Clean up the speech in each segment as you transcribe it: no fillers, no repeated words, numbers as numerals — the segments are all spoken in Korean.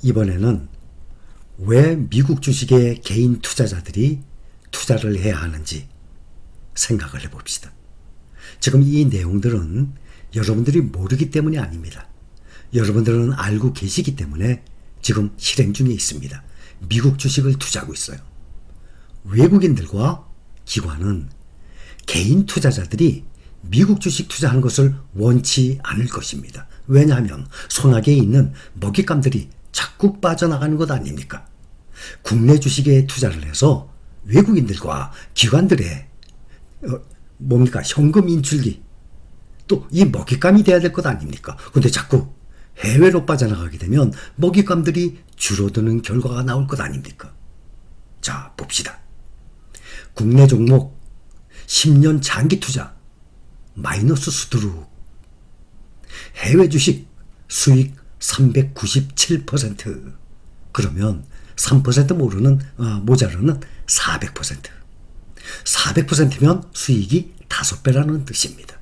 이번에는 왜 미국 주식에 개인 투자자들이 투자를 해야 하는지 생각을 해봅시다. 지금 이 내용들은 여러분들이 모르기 때문이 아닙니다. 여러분들은 알고 계시기 때문에 지금 실행 중에 있습니다. 미국 주식을 투자하고 있어요. 외국인들과 기관은 개인 투자자들이 미국 주식 투자하는 것을 원치 않을 것입니다. 왜냐하면 손아귀에 있는 먹잇감들이 자꾸 빠져나가는 것 아닙니까? 국내 주식에 투자를 해서 외국인들과 기관들의 현금 인출기 또 이 먹잇감이 돼야 될 것 아닙니까? 근데 자꾸 해외로 빠져나가게 되면 먹잇감들이 줄어드는 결과가 나올 것 아닙니까? 자, 봅시다. 국내 종목 10년 장기 투자 마이너스 수두룩. 해외 주식 수익 397%. 그러면 3% 모자르는 400%. 400%면 수익이 5배라는 뜻입니다.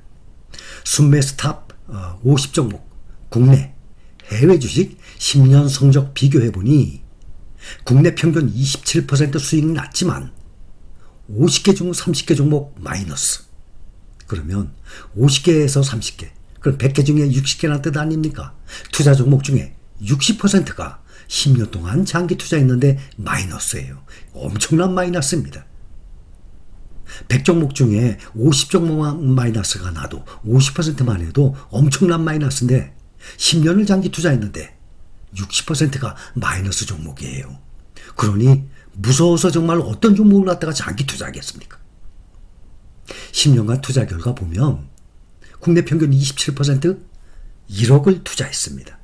순매스탑 50종목 국내 해외 주식 10년 성적 비교해보니 국내 평균 27% 수익 났지만 50개 중 30개 종목 마이너스. 그러면 50개에서 30개, 그럼 100개 중에 60개나 뜻 아닙니까? 투자 종목 중에 60%가 10년 동안 장기 투자했는데 마이너스예요. 엄청난 마이너스입니다. 100종목 중에 50종목만 마이너스가 나도 50%만 해도 엄청난 마이너스인데 10년을 장기 투자했는데 60%가 마이너스 종목이에요. 그러니 무서워서 정말 어떤 종목을 갖다가 장기 투자하겠습니까? 10년간 투자 결과 보면 국내 평균 27% 1억을 투자했습니다.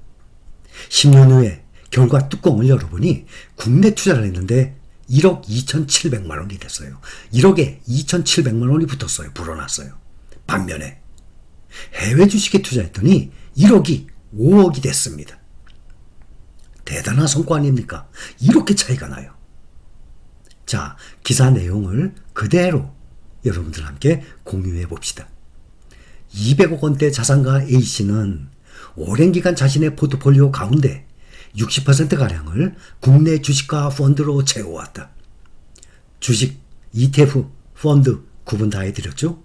10년 후에 결과 뚜껑을 열어보니 국내 투자를 했는데 1억 2,700만 원이 됐어요. 1억에 2,700만 원이 붙었어요. 불어났어요. 반면에 해외 주식에 투자했더니 1억이 5억이 됐습니다. 대단한 성과 아닙니까? 이렇게 차이가 나요. 자, 기사 내용을 그대로 여러분들 함께 공유해 봅시다. 200억 원대 자산가 A씨는 오랜 기간 자신의 포트폴리오 가운데 60%가량을 국내 주식과 펀드로 채워왔다. 주식, ETF, 펀드 구분 다 해드렸죠?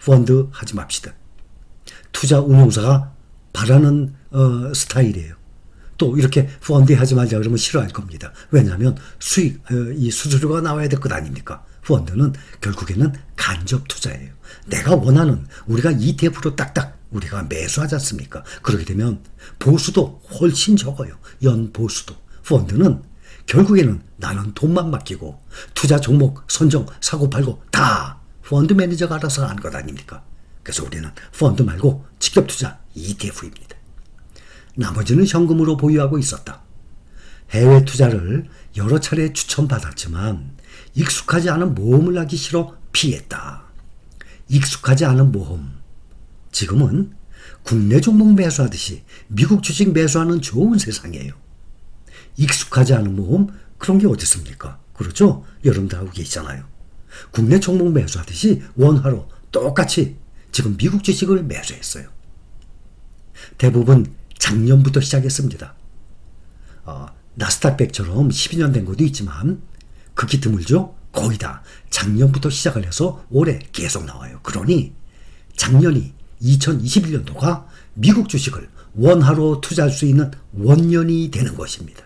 펀드 하지 맙시다. 투자 운용사가 바라는 스타일이에요. 또 이렇게 펀드 하지 말자 그러면 싫어할 겁니다. 왜냐하면 이 수수료가 나와야 될 것 아닙니까? 펀드는 결국에는 간접 투자예요. 내가 원하는 우리가 ETF로 딱딱 우리가 매수하지 않습니까? 그렇게 되면 보수도 훨씬 적어요. 연보수도. 펀드는 결국에는 나는 돈만 맡기고 투자 종목 선정 사고 팔고 다 펀드 매니저가 알아서 하는 것 아닙니까? 그래서 우리는 펀드 말고 직접 투자 ETF입니다. 나머지는 현금으로 보유하고 있었다. 해외 투자를 여러 차례 추천받았지만 익숙하지 않은 모험을 하기 싫어 피했다. 익숙하지 않은 모험. 지금은 국내 종목 매수하듯이 미국 주식 매수하는 좋은 세상이에요. 익숙하지 않은 모험 그런 게 어디 있습니까? 그렇죠? 여러분들 하고 계시잖아요. 국내 종목 매수하듯이 원화로 똑같이 지금 미국 주식을 매수했어요. 대부분 작년부터 시작했습니다. 나스닥 100처럼 12년 된 것도 있지만 극히 드물죠? 거의 다 작년부터 시작을 해서 올해 계속 나와요. 그러니 작년이 2021년도가 미국 주식을 원화로 투자할 수 있는 원년이 되는 것입니다.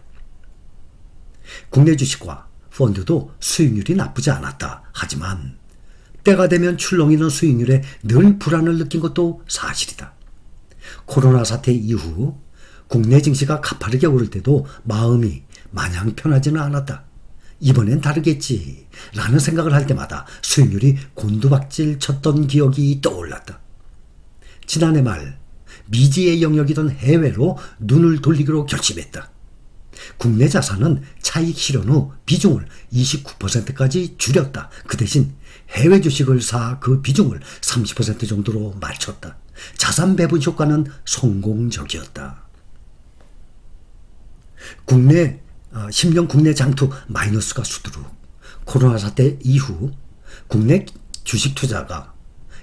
국내 주식과 펀드도 수익률이 나쁘지 않았다. 하지만 때가 되면 출렁이는 수익률에 늘 불안을 느낀 것도 사실이다. 코로나 사태 이후 국내 증시가 가파르게 오를 때도 마음이 마냥 편하지는 않았다. 이번엔 다르겠지 라는 생각을 할 때마다 수익률이 곤두박질 쳤던 기억이 떠올랐다. 지난해 말 미지의 영역이던 해외로 눈을 돌리기로 결심했다. 국내 자산은 차익 실현 후 비중을 29%까지 줄였다. 그 대신 해외 주식을 사 그 비중을 30% 정도로 맞췄다. 자산 배분 효과는 성공적이었다. 국내 10년 국내 장투 마이너스가 수두룩. 코로나 사태 이후 국내 주식 투자가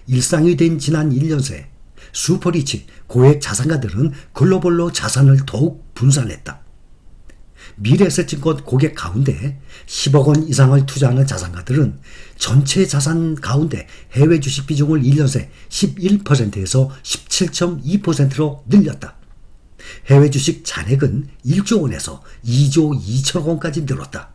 일상이 된 지난 1년 새 슈퍼리치 고액 자산가들은 글로벌로 자산을 더욱 분산했다. 미래에셋증권 고객 가운데 10억 원 이상을 투자하는 자산가들은 전체 자산 가운데 해외 주식 비중을 1년 새 11%에서 17.2%로 늘렸다. 해외 주식 잔액은 1조 원에서 2조 2천억 원까지 늘었다.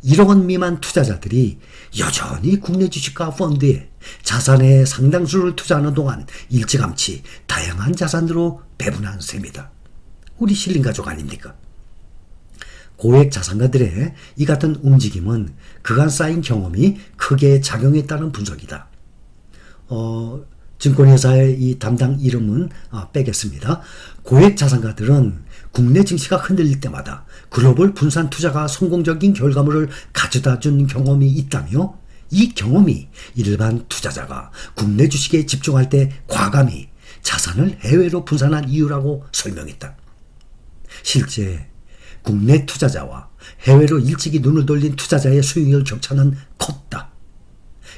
1억 원 미만 투자자들이 여전히 국내 주식과 펀드에 자산의 상당수를 투자하는 동안 일찌감치 다양한 자산으로 배분한 셈이다. 우리 실린 가족 아닙니까? 고액 자산가들의 이 같은 움직임은 그간 쌓인 경험이 크게 작용했다는 분석이다. 증권회사의 이 담당 이름은 빼겠습니다. 고액 자산가들은 국내 증시가 흔들릴 때마다 글로벌 분산 투자가 성공적인 결과물을 가져다 준 경험이 있다며 이 경험이 일반 투자자가 국내 주식에 집중할 때 과감히 자산을 해외로 분산한 이유라고 설명했다. 실제 국내 투자자와 해외로 일찍이 눈을 돌린 투자자의 수익률 격차는 컸다.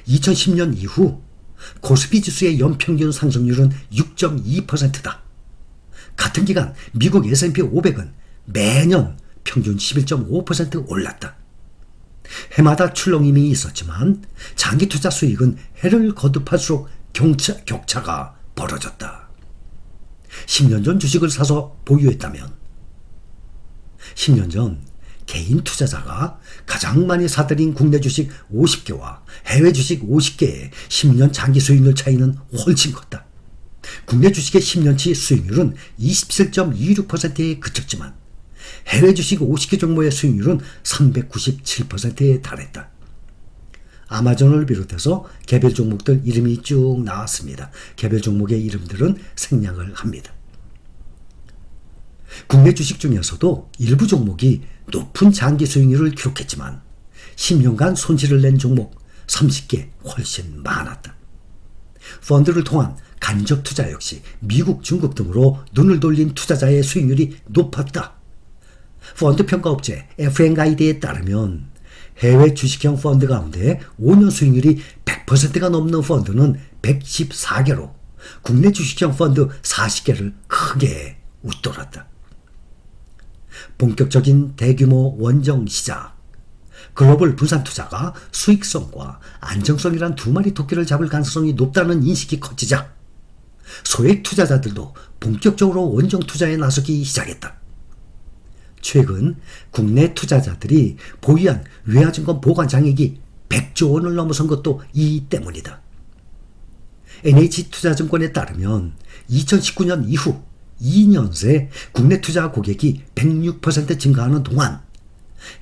2010년 이후 코스피 지수의 연평균 상승률은 6.2%다. 같은 기간 미국 S&P 500은 매년 평균 11.5% 올랐다. 해마다 출렁임이 있었지만 장기 투자 수익은 해를 거듭할수록 격차가 벌어졌다. 10년 전 주식을 사서 보유했다면 10년 전 개인 투자자가 가장 많이 사들인 국내 주식 50개와 해외 주식 50개의 10년 장기 수익률 차이는 훨씬 컸다. 국내 주식의 10년치 수익률은 27.26%에 그쳤지만 해외 주식 50개 종목의 수익률은 397%에 달했다. 아마존을 비롯해서 개별 종목들 이름이 쭉 나왔습니다. 개별 종목의 이름들은 생략을 합니다. 국내 주식 중에서도 일부 종목이 높은 장기 수익률을 기록했지만 10년간 손실을 낸 종목 30개 훨씬 많았다. 펀드를 통한 간접 투자 역시 미국, 중국 등으로 눈을 돌린 투자자의 수익률이 높았다. 펀드 평가업체 FN가이드에 따르면 해외 주식형 펀드 가운데 5년 수익률이 100%가 넘는 펀드는 114개로 국내 주식형 펀드 40개를 크게 웃돌았다. 본격적인 대규모 원정 시작. 글로벌 분산 투자가 수익성과 안정성이란 두 마리 토끼를 잡을 가능성이 높다는 인식이 커지자 소액 투자자들도 본격적으로 원정 투자에 나서기 시작했다. 최근 국내 투자자들이 보유한 외화증권 보관 장액이 100조 원을 넘어선 것도 이 때문이다. NH투자증권에 따르면 2019년 이후 2년 새 국내 투자 고객이 106% 증가하는 동안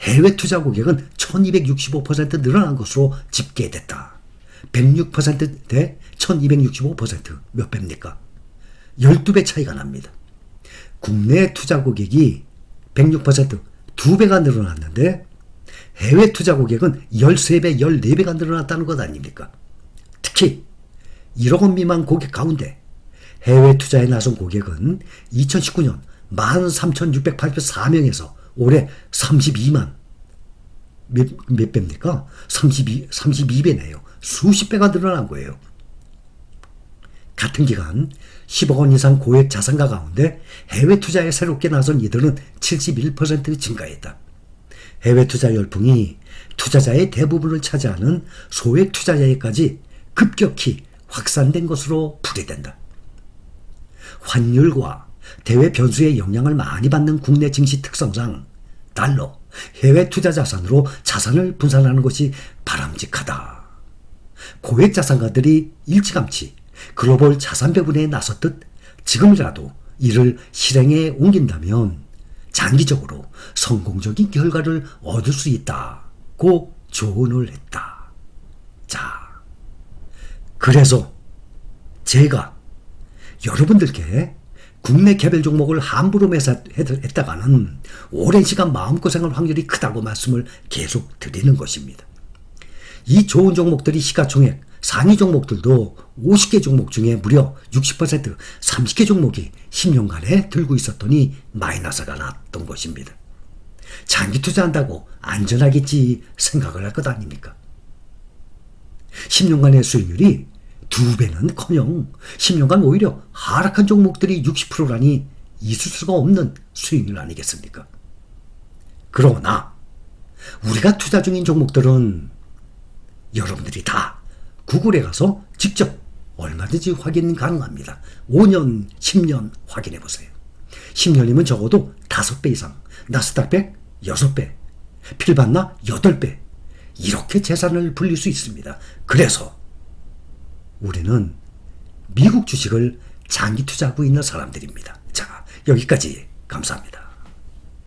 해외 투자 고객은 1265% 늘어난 것으로 집계됐다. 106% 대 1265% 몇 배입니까? 12배 차이가 납니다. 국내 투자 고객이 106% 2배가 늘어났는데 해외 투자 고객은 13배, 14배가 늘어났다는 것 아닙니까? 특히 1억 원 미만 고객 가운데 해외 투자에 나선 고객은 2019년 13,684명에서 올해 32만 몇 배입니까? 32배네요. 수십 배가 늘어난 거예요. 같은 기간 10억 원 이상 고액 자산가 가운데 해외 투자에 새롭게 나선 이들은 71% 증가했다. 해외 투자 열풍이 투자자의 대부분을 차지하는 소액 투자자에까지 급격히 확산된 것으로 풀이된다. 환율과 대외 변수의 영향을 많이 받는 국내 증시 특성상 달러, 해외 투자 자산으로 자산을 분산하는 것이 바람직하다. 고액 자산가들이 일찌감치 글로벌 자산 배분에 나섰듯 지금이라도 이를 실행에 옮긴다면 장기적으로 성공적인 결과를 얻을 수 있다고 조언을 했다. 자, 그래서 제가 여러분들께 국내 개별 종목을 함부로 매수했다가는 오랜 시간 마음고생할 확률이 크다고 말씀을 계속 드리는 것입니다. 이 좋은 종목들이 시가총액 상위 종목들도 50개 종목 중에 무려 60% 30개 종목이 10년간에 들고 있었더니 마이너스가 났던 것입니다. 장기 투자한다고 안전하겠지 생각을 할 것 아닙니까? 10년간의 수익률이 2배는커녕 10년간 오히려 하락한 종목들이 60%라니 있을 수가 없는 수익률 아니겠습니까? 그러나 우리가 투자 중인 종목들은 여러분들이 다 구글에 가서 직접 얼마든지 확인 가능합니다. 5년, 10년 확인해 보세요. 10년이면 적어도 5배 이상, 나스닥 100 6배, 필반나 8배, 이렇게 재산을 불릴 수 있습니다. 그래서 우리는 미국 주식을 장기 투자하고 있는 사람들입니다. 자, 여기까지 감사합니다.